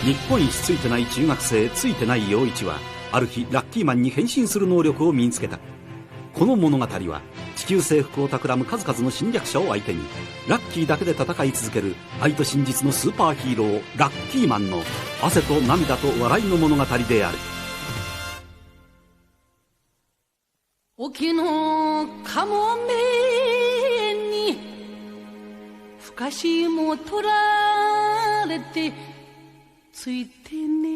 日本一ついてない中学生ついてない陽一はある日ラッキーマンに変身する能力を身につけた。この物語は地球征服を企む数々の侵略者を相手にラッキーだけで戦い続ける愛と真実のスーパーヒーローラッキーマンの汗と涙と笑いの物語である。沖のかもめにふかしも取られてついてね。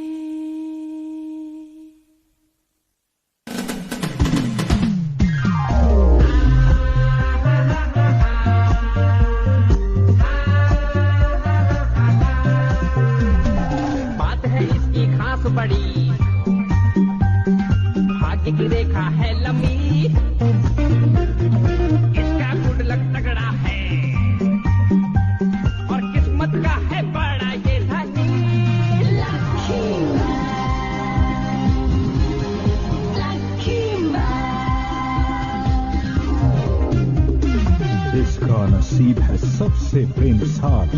बात है इसकी खास बड़ी भाग्य की रेखा है लंबी इसका गुड लक तगड़ा है और किस्मत का है बड़ा ये धनी इसका नसीब है सबसे बेमिसाल,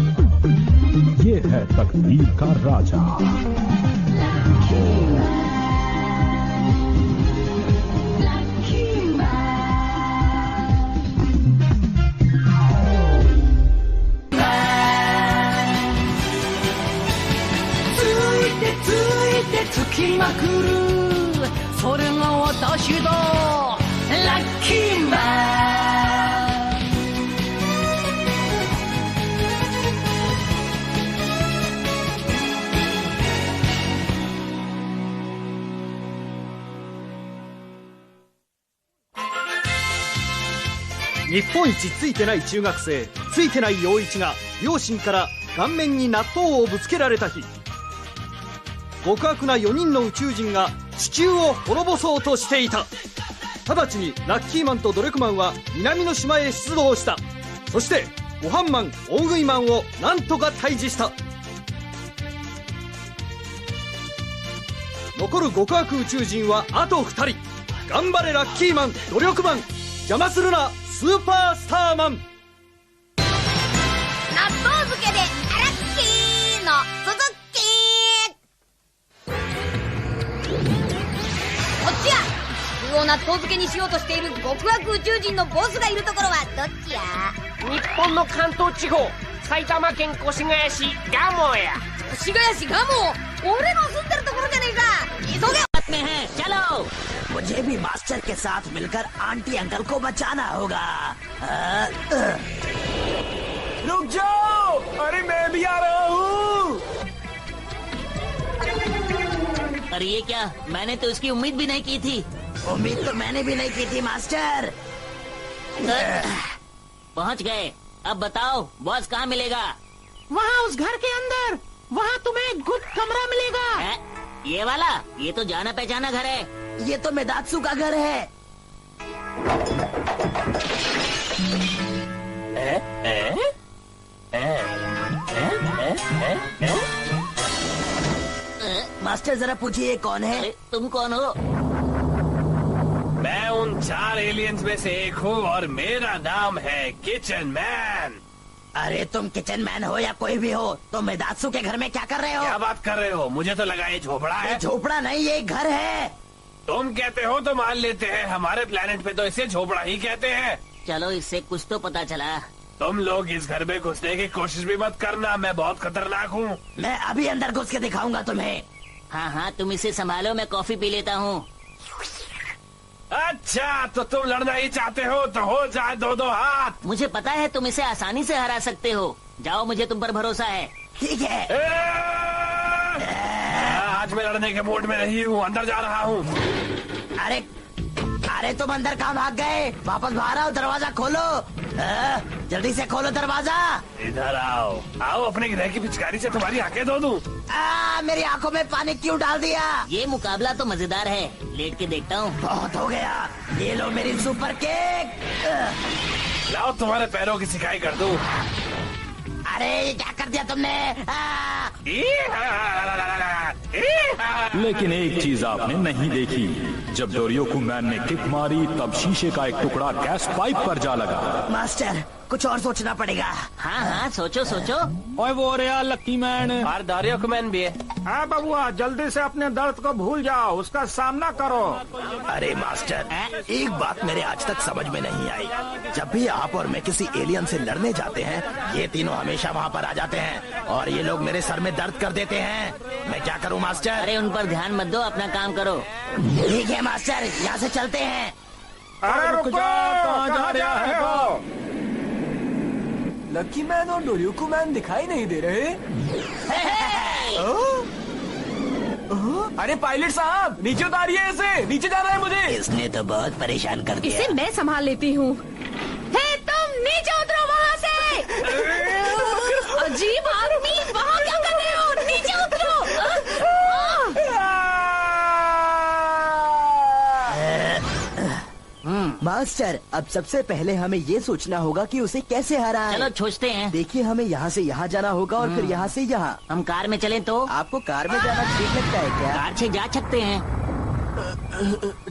ये है तकदीर का राजा।つきまくるそれが私だラッキーマン。日本一ついてない中学生ついてない陽一が両親から顔面に納豆をぶつけられた日、極悪な4人の宇宙人が地球を滅ぼそうとしていた。直ちにラッキーマンとドレクマンは南の島へ出動した。そしてご飯マン大食いマンをなんとか退治した。残る極悪宇宙人はあと2人。頑張れラッキーマン努力マン、邪魔するなスーパースターマン。納豆漬けでラッキーの続き。こっちや地球を納豆漬けにしようとしている極悪宇宙人のボスがいるところはどっちや。日本の関東地方埼玉県越谷市蒲生や。越谷市蒲生、俺の住んでるところじゃねえか。急げमें है, चलो मुझे भी मास्टर के साथ मिलकर आंटी अंकल को बचाना होगा। रुक जाओ, अरे मैं भी आ रहा हूँ। अरे ये क्या, मैंने तो इसकी उम्मीद भी नहीं की थी। उम्मीद तो मैंने भी नहीं की थी मास्टर। पहुंच गए, अब बताओ बॉस कहाँ मिलेगा। वहाँ उस घर के अंदर, वहाँ तुम्हें गुप्त कमरा मिलेगा। ये वाला, ये तो जाना पहचाना घर है। ये तो मेदात्सु का घर है। मास्टर जरा पूछिए कौन है। तुम कौन हो। मैं उन 4 एलियंस में से एक हूँ और मेरा नाम है किचन मैन। अरे तुम किचन मैन हो या कोई भी हो, तो मेदात्सु के घर में क्या कर रहे हो। क्या बात कर रहे हो, मुझे तो लगा ये झोपड़ा है। झोपड़ा नहीं, ये घर है। तुम कहते हो तो मान लेते हैं, हमारे प्लेनेट पे तो इसे झोपड़ा ही कहते हैं। चलो इससे कुछ तो पता चला। तुम लोग इस घर में घुसने की कोशिश भी मत करना, मैं बहुत खतरनाक हूँ। मैं अभी अंदर घुस के दिखाऊंगा तुम्हें। हाँ हाँ तुम इसे संभालो, मैं कॉफी पी लेता हूँ। अच्छा तो तुम लड़ना ही चाहते हो तो हो जाए 2-2 हाथ। मुझे पता है तुम इसे आसानी से हरा सकते हो। जाओ, मुझे तुम पर भरोसा है। ठीक है। आज मैं लड़ने के मूड में नहीं हूँ, अंदर जा रहा हूँ। अरे अरे तुम अंदर कहाँ भाग गए, वापस बाहर आओ, दरवाजा खोलो। जल्दी से खोलो दरवाजा। इधर आओ, आओ अपने गिरह की पिचकारी से तुम्हारी आंखें धो दूं। मेरी आंखों में पानी क्यों डाल दिया। ये मुकाबला तो मजेदार है, लेट के देखता हूँ। बहुत हो गया, ये लो मेरी सुपर केक। लाओ तुम्हारे पैरों की सिकाई कर दूं। अरे ये क्या कर दिया तुमने। लेकिन एक चीज आपने नहीं देखी, जब डोरियोकू मैन ने किक मारी तब शीशे का एक टुकड़ा गैस पाइप पर जा लगा। मास्टर कुछ और सोचना पड़ेगा। हाँ हाँ, सोचो सोचो। ओए वो रहा लकी मैन। और दारियोकुमैन भी है। हाँ बबुआ, जल्दी से अपने दर्द को भूल जाओ, उसका सामना करो। अरे मास्टर, एक बात मेरे आज तक समझ में नहीं आई। जब भी आप और मैं किसी एलियन से लड़ने जाते हैं, ये तीनों हमेशा वहाँ पर आ जाते हैं और ये लोग मेरे सर में दर्द कर देते हैं। मैं क्या करूँ मास्टर? अरे उन पर ध्यान मत दो, अपना काम करो। ठीक है मास्टर, यहाँ से चलते हैं। अरे रुको, कहाँ जा रहे हो? लकी मैन और डोरियोकुमैन दिखाई नहीं दे रहे। अरे पायलट साहब, नीचे उतारिए इसे, नीचे जाना है मुझे। इसने तो बहुत परेशान कर दिया। इसे मैं संभाल लेती हूँ। हे तुम, नीचे उतरो वहाँ से। अजीब आदमी, वहाँ क्या कर रहे हो? नीचे उतरो। मास्टर, अब सबसे पहले हमें ये सोचना होगा कि उसे कैसे हराएं। चलो सोचते हैं। देखिए, हमें यहाँ से यहाँ जाना होगा और फिर यहाँ से यहाँ। हम कार में चलें तो? आपको कार में जाना ठीक लगता है क्या? कार से जा सकते हैं।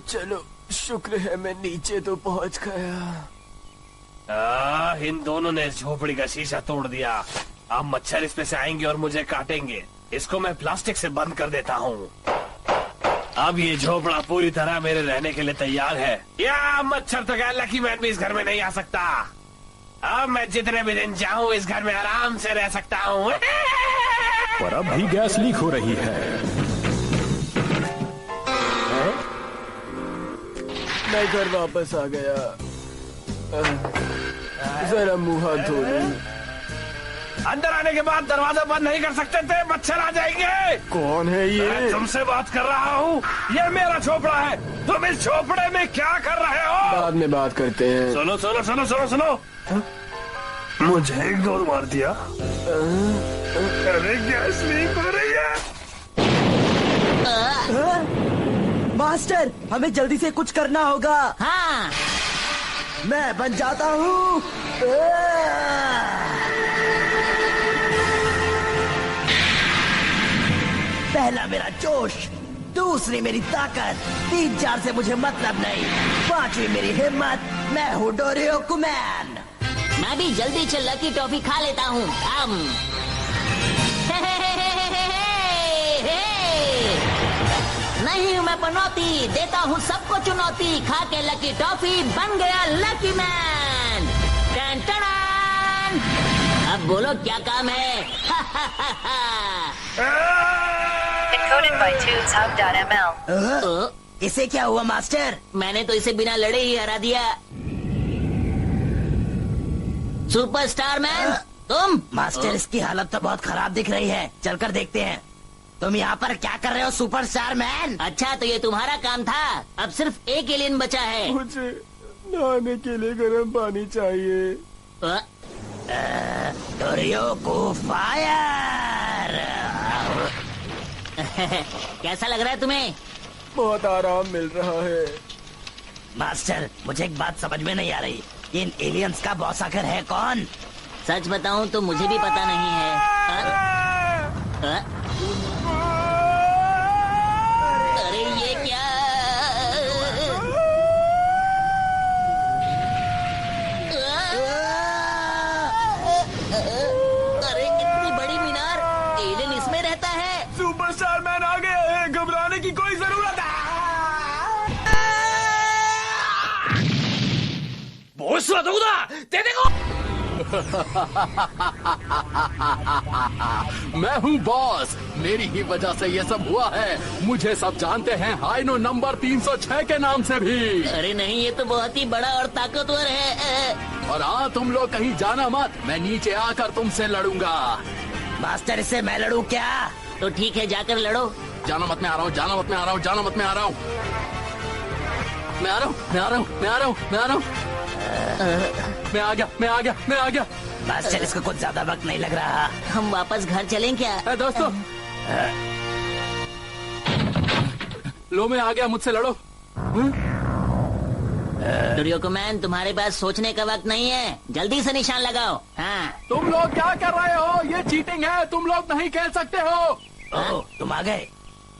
चलो, शुक्र है मैं नीचे तो पहुंच गया। इन दोनों ने इस झोपड़ी का शीशा तोड़ दिया। अब मच्छर इसमें से आएंगे और मुझे काटेंगे। इसको मैं प्लास्टिक से बंद कर देता हूँ। अब ये झोपड़ा पूरी तरह मेरे रहने के लिए तैयार है। या मच्छर तो क्या, लकी मैन भी इस घर में नहीं आ सकता। अब मैं जितने भी दिन चाहूँ इस घर में आराम से रह सकता हूँ। पर अब भी गैस लीक हो रही है। मैं घर वापस आ गया। जरा मुंह हाथ धो लूं। अंदर आने के बाद दरवाजा बंद नहीं कर सकते थे, मच्छर आ जाएंगे। कौन है ये? मैं तुमसे बात कर रहा हूँ। ये मेरा झोपड़ा है। तुम इस झोपड़े में क्या कर रहे हो? बाद में बात करते हैं। सुनो सुनो सुनो सुनो सुनो। मुझे एक डोर मार दिया। अरे गैस लीक हो रही है। मास्टर, हमें जल्दी से कुछ करना होगा। हाँ, मैं बन जाता हूँ। पहला मेरा जोश, दूसरी मेरी ताकत, 3-4 से मुझे मतलब नहीं, 5वीं मेरी हिम्मत। मैं हूँ डोरियोकुमैन। मैं भी जल्दी से लकी टॉफी खा लेता हूँ। नहीं हूँ मैं पनौती, देता हूँ सबको चुनौती। खा के लकी टॉफी बन गया लकी मैन। Ton ton. अब बोलो क्या काम है? Encoded by TunesHub.ml. इसे क्या हुआ मास्टर? मैंने तो इसे बिना लड़े ही हरा दिया। सुपरस्टार मैन, तुम? मास्टर, इसकी हालत तो बहुत खराब दिख रही है। चलकर देखते हैं। तुम यहाँ पर क्या कर रहे हो सुपरस्टार मैन? अच्छा, तो ये तुम्हारा काम था। अब सिर्फ एक एलियन बचा है। मुझे नहाने के लिए गर्म पानी चाहिए। डोरियोकु फायर। कैसा लग रहा है तुम्हें? बहुत आराम मिल रहा है। मास्टर, मुझे एक बात समझ में नहीं आ रही। इन एलियंस का बॉस आखिर है कौन? सच बताऊं तो मुझे भी पता नहीं है। अरे ये क्या? अरे कितनी बड़ी मीनार! एलियन इसमें रहता है। सुपरस्टार मैन आ गया है, घबराने की कोई जरूरत है। मैं हूँ बॉस, मेरी ही वजह से ये सब हुआ है। मुझे सब जानते हैं हाइनो नंबर 306 के नाम से भी। अरे नहीं, ये तो बहुत ही बड़ा और ताकतवर है। और हाँ, तुम लोग कहीं जाना मत, मैं नीचे आकर तुमसे लड़ूंगा। मास्टर, इससे मैं लड़ूं क्या? तो ठीक है, जाकर लड़ो। जाना मत, मैं आ रहा हूँ। जाना मत, मैं आ रहा हूँ। जाना मत, मैं आ रहा हूँ। मैं आ रहा हूँ, मैं आ रहा हूँ, मैं आ रहा हूँ, मैं आ रहा हूँ। मैं आ गया, मैं आ गया, मैं आ गया। मास्टर, इसको कुछ ज्यादा वक्त नहीं लग रहा। हम वापस घर चलें क्या? दोस्तों, लो मैं आ गया, मुझसे लड़ो। डोरियोकुमैन, तुम्हारे पास सोचने का वक्त नहीं है, जल्दी से निशान लगाओ। हाँ। तुम लोग क्या कर रहे हो? ये चीटिंग है, तुम लोग नहीं खेल सकते हो। ओह, तुम आ गए।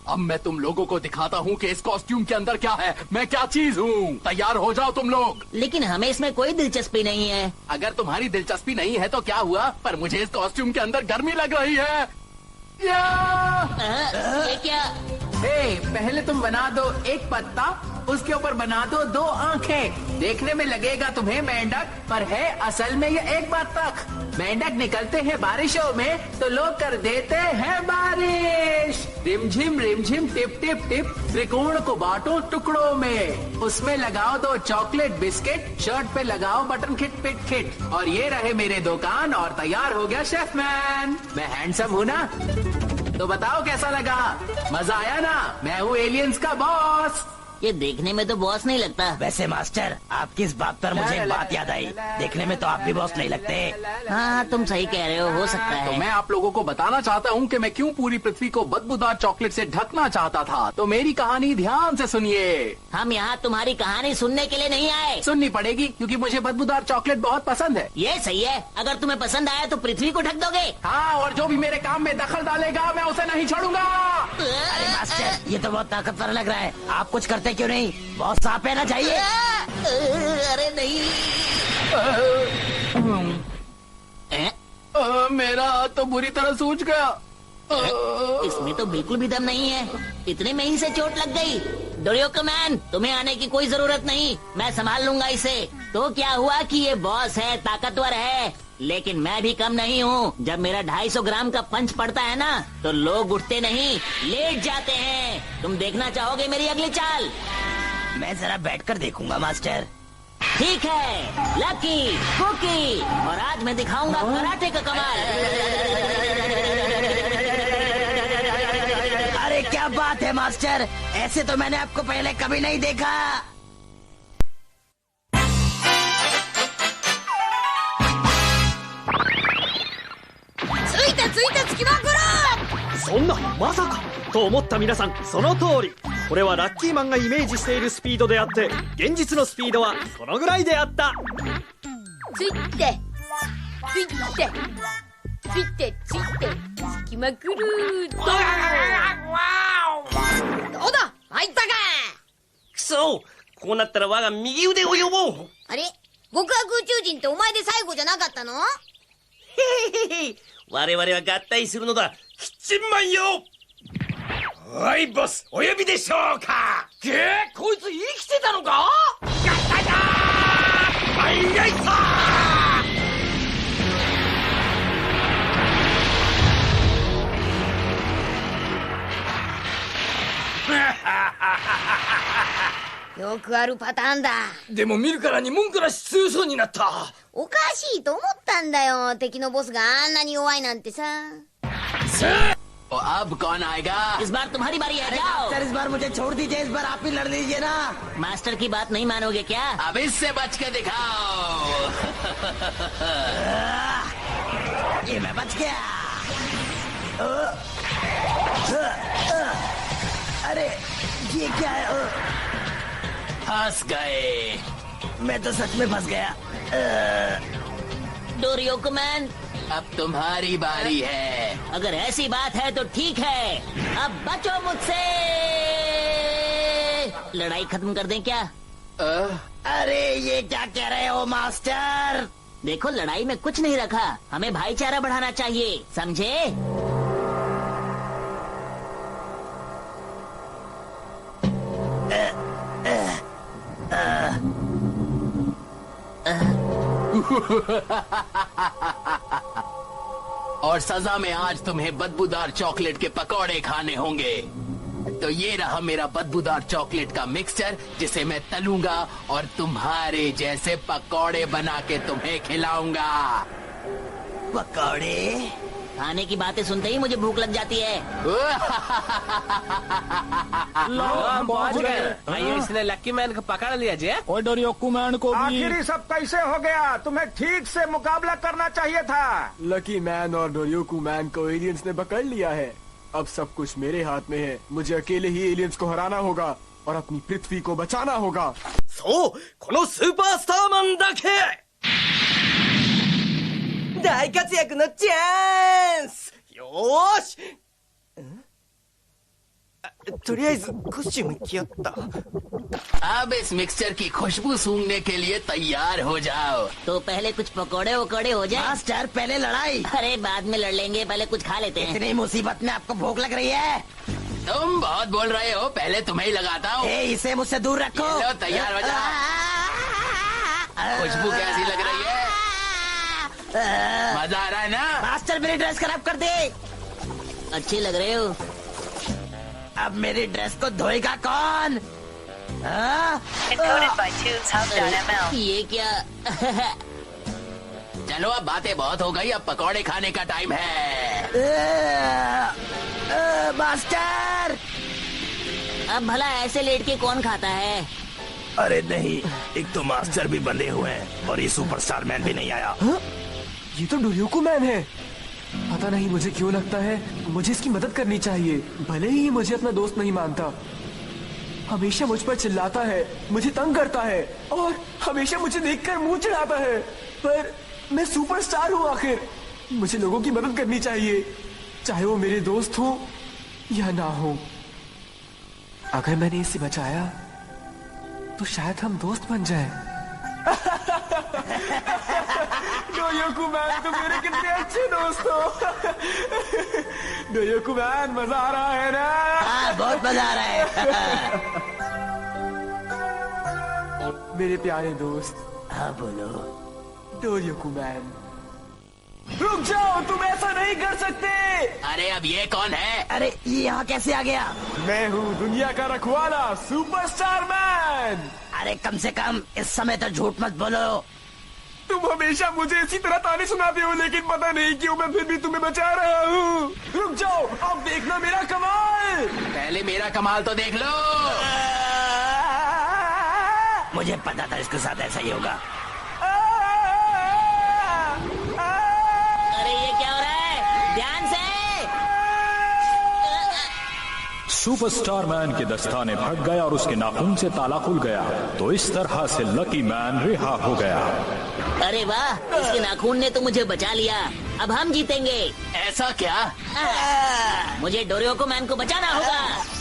अब मैं तुम लोगों को दिखाता हूँ कि इस कॉस्ट्यूम के अंदर क्या है, मैं क्या चीज हूँ। तैयार हो जाओ तुम लोग। लेकिन हमें इसमें कोई दिलचस्पी नहीं है। अगर तुम्हारी दिलचस्पी नहीं है तो क्या हुआ, पर मुझे इस कॉस्ट्यूम के अंदर गर्मी लग रही है। ये क्या? पहले तुम बना दो एक पत्ता, उसके ऊपर बना दो 2 आंखें। देखने में लगेगा तुम्हें मेंढक, पर है असल में ये एक बत्तख। मेंढक निकलते हैं बारिशों में तो लोग कर देते हैं बारिश। रिमझिम टिप टिप टिप, त्रिकोण को बांटो टुकड़ों में, उसमें लगाओ 2 चॉकलेट बिस्किट, शर्ट पे लगाओ बटन खिट पिट खिट, और ये रहे मेरे दुकान और तैयार हो गया शेफ मैन। मैं हैंडसम हूँ ना? तो बताओ कैसा लगा, मजा आया ना? मैं हूँ एलियंस का बॉस। ये देखने में तो बॉस नहीं लगता। वैसे मास्टर, आपकी इस बात पर मुझे एक बात याद आई, देखने में तो आप भी बॉस नहीं लगते। हाँ तुम सही कह रहे हो सकता है। तो मैं आप लोगों को बताना चाहता हूँ कि मैं क्यों पूरी पृथ्वी को बदबूदार चॉकलेट से ढकना चाहता था। तो मेरी कहानी ध्यान से सुनिए। हम यहाँ तुम्हारी कहानी सुनने के लिए नहीं आए। सुननी पड़ेगी क्योंकि मुझे बदबूदार चॉकलेट बहुत पसंद है। ये सही है, अगर तुम्हें पसंद आया तो पृथ्वी को ढक दोगे। हाँ, और जो भी मेरे काम में दखल डालेगा मैं उसे नहीं छोड़ूंगा। अरे मास्टर, ये तो बहुत ताकतवर लग रहा है, आप कुछ करते क्यों नहीं? बहुत सांप है ना चाहिए। अरे नहीं। मेरा हाथ तो बुरी तरह सूज गया। इसमें तो बिल्कुल भी दम नहीं है, इतने में ही से चोट लग गई। डोरियोकमैन, तुम्हें आने की कोई जरूरत नहीं, मैं संभाल लूंगा इसे। तो क्या हुआ कि ये बॉस है, ताकतवर है, लेकिन मैं भी कम नहीं हूँ। जब मेरा 250 ग्राम का पंच पड़ता है ना, तो लोग उठते नहीं, लेट जाते हैं। तुम देखना चाहोगे मेरी अगली चाल? मैं जरा बैठकर देखूंगा मास्टर। ठीक है, लकी, कुकी, और आज मैं दिखाऊंगा कराटे का कमाल। अरे क्या बात है मास्टर, ऐसे तो मैंने आपको पहले कभी नहीं देखा।そんなまさかと思った皆さん、その通り。これはラッキーマンがイメージしているスピードであって、現実のスピードはこのぐらいであった。ついてついてついてついてつきまくると。どうだ、入ったか。くそ、こうなったら我が右腕を呼ぼう。あれ、極悪宇宙人ってお前で最後じゃなかったの？へへへ、我々は合体するのだ。キッチンマンよ。おいボス、お呼びでしょうか。こいつ生きてたのか。合体だー。マイライサー。よくあるパターンだ。でも見るからに文句なし強そうになった。おかしいと思ったんだよ、敵のボスがあんなに弱いなんてさ。अब कौन आएगा? इस बार तुम्हारी बारी है, जाओ। सर, इस बार मुझे छोड़ दीजिए, इस बार आप ही लड़ लीजिए ना। मास्टर की बात नहीं मानोगे क्या? अब इससे बच के दिखाओ। ये मैं बच गया। अरे ये क्या है? फंस गए। मैं तो सच में फंस गया। डोरियोकमैन, अब तुम्हारी बारी है। अगर ऐसी बात है तो ठीक है, अब बचो मुझसे। लड़ाई खत्म कर दें क्या? अरे ये क्या कह रहे हो मास्टर? देखो, लड़ाई में कुछ नहीं रखा, हमें भाईचारा बढ़ाना चाहिए, समझे? और सजा में आज तुम्हें बदबूदार चॉकलेट के पकौड़े खाने होंगे। तो ये रहा मेरा बदबूदार चॉकलेट का मिक्सचर, जिसे मैं तलूंगा और तुम्हारे जैसे पकौड़े बना के तुम्हें खिलाऊंगा। पकौड़े? खाने की बातें सुनते ही मुझे भूख लग जाती है। हम पहुंच गए। आइए, इसने लक्की मैन को पकड़ लिया जी। और डोरियोकमैन को भी। आखिर ये सब कैसे हो गया? तुम्हें ठीक से मुकाबला करना चाहिए था। लकी मैन और डोरियोकमैन को एलियंस ने पकड़ लिया है। अब सब कुछ मेरे हाथ में है। मुझे अकेले ही एलियंस को हराना होगा और अपनी पृथ्वी को बचाना होगा।そう、このスーパースターマンだけ大活躍のチャンス。よーし。とりあえずコスチューム着よった。 अब इस मिक्सचर की खुशबू सूंघने के लिए तैयार हो जाओ। तो पहले कुछ पकोड़े वकोड़े हो जाए। मास्टर पहले लड़ाई। अरे बाद में लड़ लेंगे, पहले कुछ खा लेते हैं। इतनी मुसीबत में आपको भूख लग रही है? तुम बहुत बोल रहे हो, पहले तुम्हें ही लगाता हूँ। इसे मुझसे दूर रखो। लो तैयार हो जाओ। खुशबू कैसी लग रही है? मजा आ रहा है ना? मास्टर मेरी ड्रेस खराब कर दे। अच्छे लग रहे हो। अब मेरी ड्रेस को धोएगा कौन? ये क्या? चलो अब बातें बहुत हो गई, अब पकौड़े खाने का टाइम है। मास्टर अब भला ऐसे लेट के कौन खाता है? अरे नहीं, एक तो मास्टर भी बंधे हुए हैं और ये सुपरस्टार मैन भी नहीं आया। ये तो डोरियोको मैन है। पता नहीं मुझे क्यों लगता है मुझे इसकी मदद करनी चाहिए। भले ही ये मुझे अपना दोस्त नहीं मानता, हमेशा मुझ पर चिल्लाता है, मुझे तंग करता है और हमेशा मुझे देखकर मुंह चढ़ाता है। पर मैं सुपरस्टार हूँ आखिर। मुझे लोगों की मदद करनी चाहिए, चाहे वो मेरे दोस्त हो या ना हो। अगर मैंने इसे बचाया तो शायद हम दोस्त बन जाएं। डोरियोको मैन, तुम मेरे कितने अच्छे दोस्त हो। डोरियोको मैन, मजा आ रहा है ना? हाँ, बहुत मजा आ रहा है। मेरे प्यारे दोस्त। हाँ बोलो। डोरियोको मैन, रुक जाओ, तुम ऐसा नहीं कर सकते। अरे अब ये कौन है? अरे ये यहाँ कैसे आ गया? मैं हूँ दुनिया का रखवाला, सुपरस्टार मैन। अरे कम से कम इस समय तो झूठ मत बोलो। तुम हमेशा मुझे इसी तरह ताने सुनाते हो, लेकिन पता नहीं क्यों मैं फिर भी तुम्हें बचा रहा हूँ। रुक जाओ, अब देखना मेरा कमाल। पहले मेरा कमाल तो देख लो। मुझे पता था इसके साथ ऐसा ही होगा। अरे ये क्या हो रहा है? ध्यान से। सुपरस्टार मैन के दस्ताने फट गए और उसके नाखून से ताला खुल गया। तो इस तरह से लकी मैन रिहा हो गया। अरे वाह, इसके नाखून ने तो मुझे बचा लिया। अब हम जीतेंगे। ऐसा क्या? मुझे डोरियोको मैन को बचाना होगा।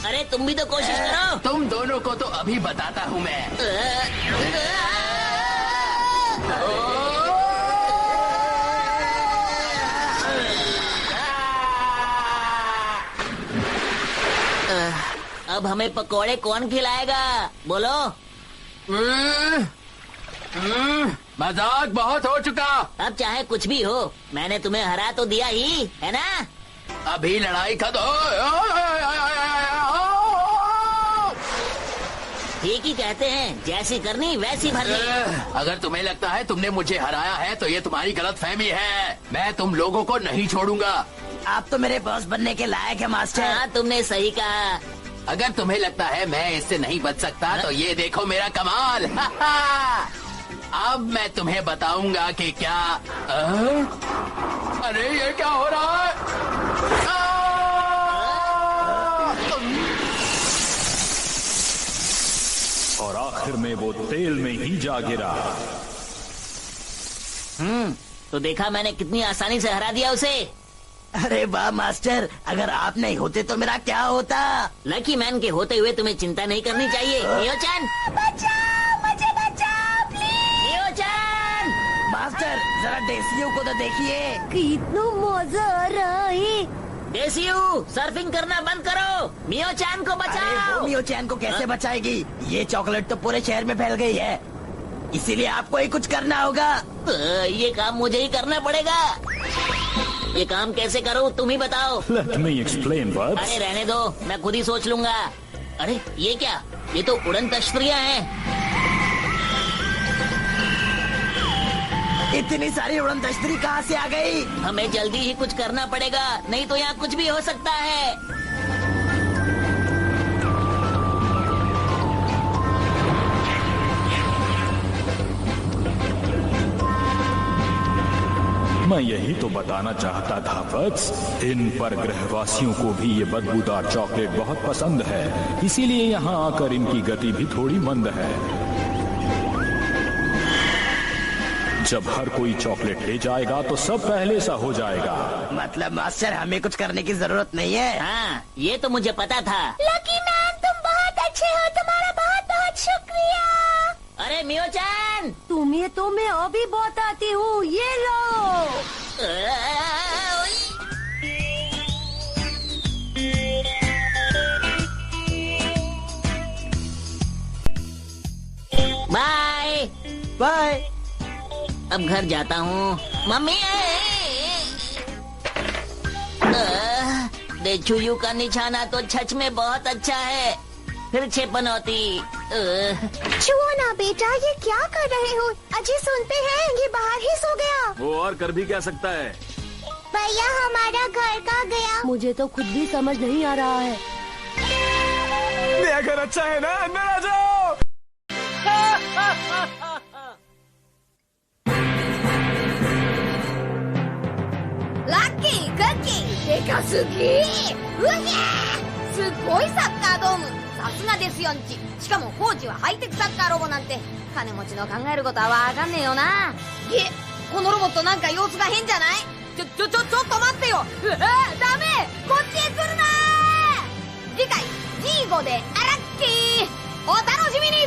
अरे तुम भी तो कोशिश करो। तुम दोनों को तो अभी बताता हूँ मैं। अब हमें पकोड़े कौन खिलाएगा? बोलो। मजाक बहुत हो चुका। अब चाहे कुछ भी हो, मैंने तुम्हें हरा तो दिया ही है ना? अभी लड़ाई खत्म। ठीक ही कहते हैं, जैसी करनी वैसी भरनी। अगर तुम्हें लगता है तुमने मुझे हराया है तो ये तुम्हारी गलतफहमी है। मैं तुम लोगों को नहीं छोड़ूंगा। आप तो मेरे बॉस बनने के लायक है मास्टर। हाँ, तुमने सही कहा। अगर तुम्हें लगता है मैं इससे नहीं बच सकता तो ये देखो मेरा कमाल। अब मैं तुम्हें बताऊंगा कि क्या। अरे ये क्या हो रहा है? और आखिर में वो तेल में ही जा गिरा। तो देखा मैंने कितनी आसानी से हरा दिया उसे। अरे वाह मास्टर, अगर आप नहीं होते तो मेरा क्या होता? लकी मैन के होते हुए तुम्हें चिंता नहीं करनी चाहिए। मियो-चान, बचाओ, मुझे बचाओ प्लीज। मियो-चान, मास्टर जरा डेसियो को तो देखिए। कितना मजा आ रहा है। डेसियो, सर्फिंग करना बंद करो। मियो-चान को बचाओ। मियो-चान को कैसे बचाएगी? ये चॉकलेट तो पूरे शहर में फैल गई है, इसीलिए आपको ही कुछ करना होगा। ये काम मुझे ही करना पड़ेगा। ये काम कैसे करूँ, तुम ही बताओ। Let me explain, Bubs. अरे रहने दो, मैं खुद ही सोच लूंगा। अरे ये क्या? ये तो उड़न तश्तरियाँ हैं। इतनी सारी उड़न तश्तरी कहाँ से आ गई? हमें जल्दी ही कुछ करना पड़ेगा, नहीं तो यहाँ कुछ भी हो सकता है। मैं यही तो बताना चाहता था बब्स। इन पर ग्रहवासियों को भी ये बदबूदार चॉकलेट बहुत पसंद है, इसीलिए यहाँ आकर इनकी गति भी थोड़ी मंद है। जब हर कोई चॉकलेट ले जाएगा तो सब पहले सा हो जाएगा। मतलब मास्टर हमें कुछ करने की जरूरत नहीं है। हाँ, ये तो मुझे पता था। लकी मैन तुम बहुत अच्छे हो, तुम्हारा बहुत बहुत शुक्रिया। अरे मियो-चान, तुम्हें तो मैं अभी बताती हूँ, ये लो। Bye bye. अब घर जाता हूँ। मम्मी, देचुयू का निशाना तो सच में बहुत अच्छा है। फिर 6 पनौती। छुओ ना बेटा, ये क्या कर रहे हो? अजी सुनते हैं, ये बाहर ही सो गया। वो और कर भी क्या सकता है? भैया हमारा घर कहाँ गया? मुझे तो खुद भी समझ नहीं आ रहा है। नया घर अच्छा है ना, अंदर आ जाओ।ラッキークッキーでかすぎうひゃー、すっごいサッカードーム。さすがですよんち。しかもコーチはハイテクサッカーロボなんて金持ちの考えることはわかんねえよな。このロボットなんか様子が変じゃない？ちょっと待ってよ。ダメ、こっちへ来るな。次回ジーゴでアラッキー、お楽しみに。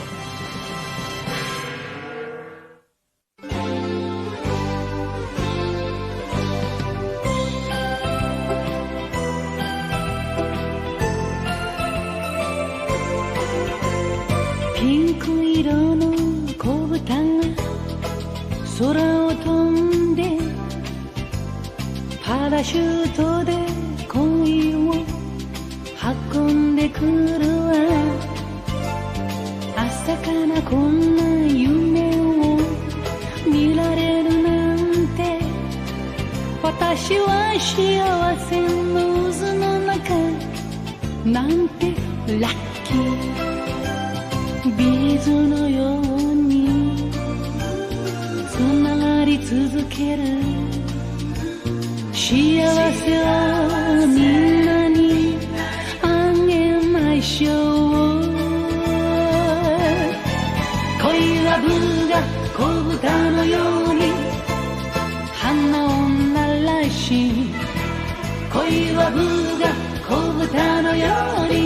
ピンク色の子豚が空を飛んでパラシュートで恋を運んでくるわ。朝からこんな夢を見られるなんて、私は幸せの渦の中なんてラッキー。ビーズのようにつながり続ける。幸せをみんなにあげましょう。恋はブが子豚のように花を鳴らし、恋はブが子豚のように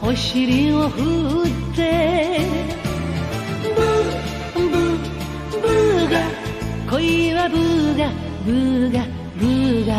お尻を振って、ブーが恋はブーがブーがブーが